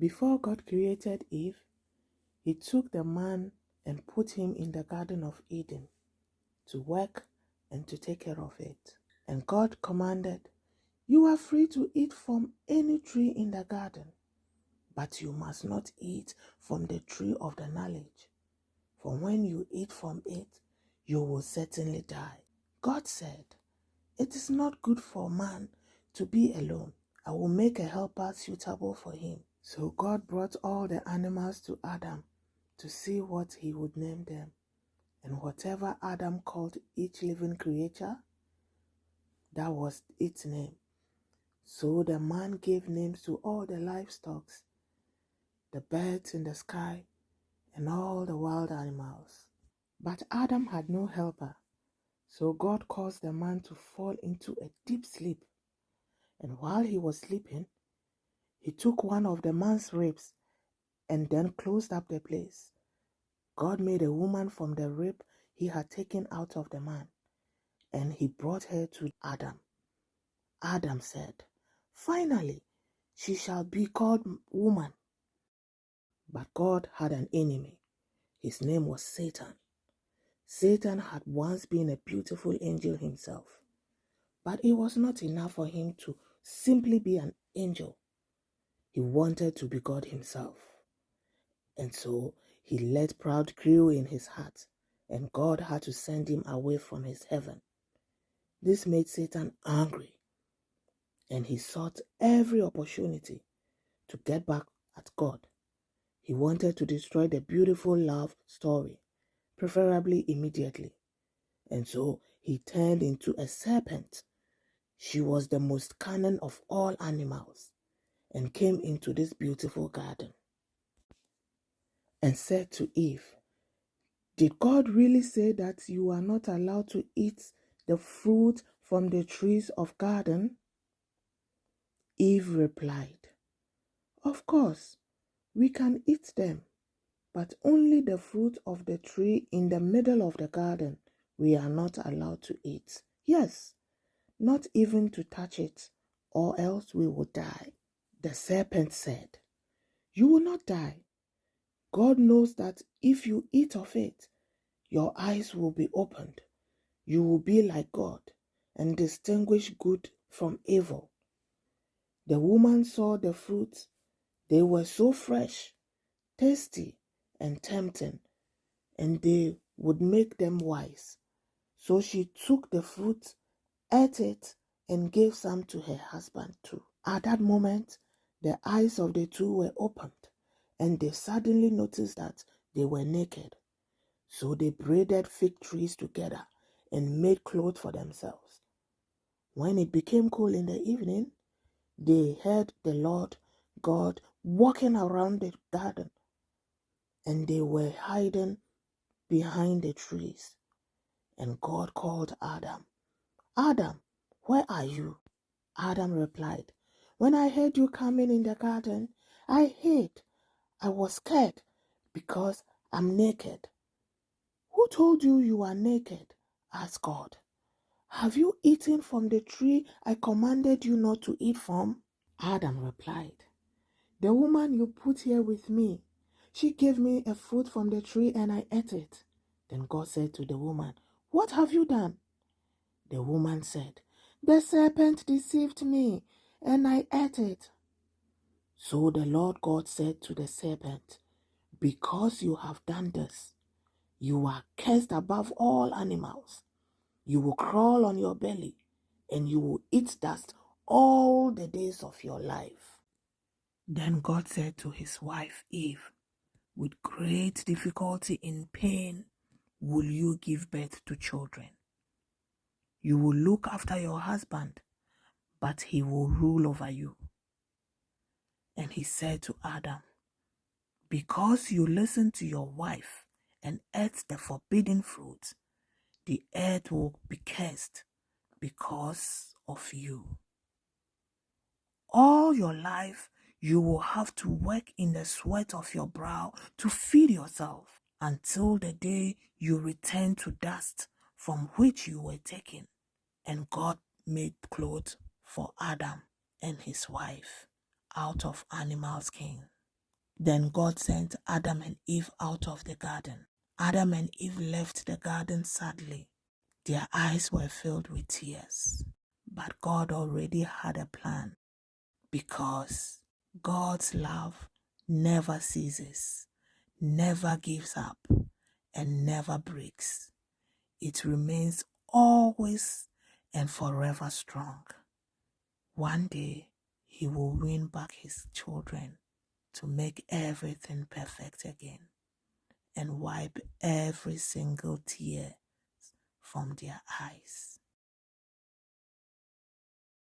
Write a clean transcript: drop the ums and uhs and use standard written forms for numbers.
Before God created Eve, he took the man and put him in the Garden of Eden to work and to take care of it. And God commanded, "You are free to eat from any tree in the garden, but you must not eat from the tree of the knowledge. For when you eat from it, you will certainly die." God said, "It is not good for man to be alone. I will make a helper suitable for him." So God brought all the animals to Adam to see what he would name them. And whatever Adam called each living creature, that was its name. So the man gave names to all the livestock, the birds in the sky, and all the wild animals. But Adam had no helper, so God caused the man to fall into a deep sleep. And while he was sleeping, he took one of the man's ribs and then closed up the place. God made a woman from the rib he had taken out of the man, and he brought her to Adam. Adam said, "Finally, she shall be called woman." But God had an enemy. His name was Satan. Satan had once been a beautiful angel himself, but it was not enough for him to simply be an angel. He wanted to be God himself. And so he let pride grow in his heart, and God had to send him away from his heaven. This made Satan angry, and he sought every opportunity to get back at God. He wanted to destroy the beautiful love story, preferably immediately. And so he turned into a serpent. She was the most cunning of all animals and came into this beautiful garden and said to Eve, "Did God really say that you are not allowed to eat the fruit from the trees of garden?" Eve replied, "Of course, we can eat them, but only the fruit of the tree in the middle of the garden we are not allowed to eat. Yes, not even to touch it, or else we will die." The serpent said, "You will not die. God knows that if you eat of it, your eyes will be opened. You will be like God and distinguish good from evil." The woman saw the fruits. They were so fresh, tasty, and tempting, and they would make them wise. So she took the fruit, ate it, and gave some to her husband too. At that moment, the eyes of the two were opened, and they suddenly noticed that they were naked. So they braided fig trees together and made clothes for themselves. When it became cool in the evening, they heard the Lord God walking around the garden, and they were hiding behind the trees. And God called Adam, "Adam, where are you?" Adam replied, "When I heard you coming in the garden, I hid. I was scared because I'm naked." "Who told you you are naked?" asked God. "Have you eaten from the tree I commanded you not to eat from?" Adam replied, "The woman you put here with me, she gave me a fruit from the tree and I ate it." Then God said to the woman, "What have you done?" The woman said, "The serpent deceived me and I ate it." So the Lord God said to the serpent, "Because you have done this, you are cursed above all animals. You will crawl on your belly and you will eat dust all the days of your life." Then God said to his wife Eve, "With great difficulty and pain will you give birth to children. You will look after your husband, but he will rule over you." And he said to Adam, "Because you listened to your wife and ate the forbidden fruit, the earth will be cursed because of you. All your life, you will have to work in the sweat of your brow to feed yourself until the day you return to dust from which you were taken." And God made clothes for Adam and his wife out of animal skin. Then God sent Adam and Eve out of the garden. Adam and Eve left the garden sadly. Their eyes were filled with tears. But God already had a plan, because God's love never ceases, never gives up, and never breaks. It remains always and forever strong. One day, He will win back His children to make everything perfect again and wipe every single tear from their eyes.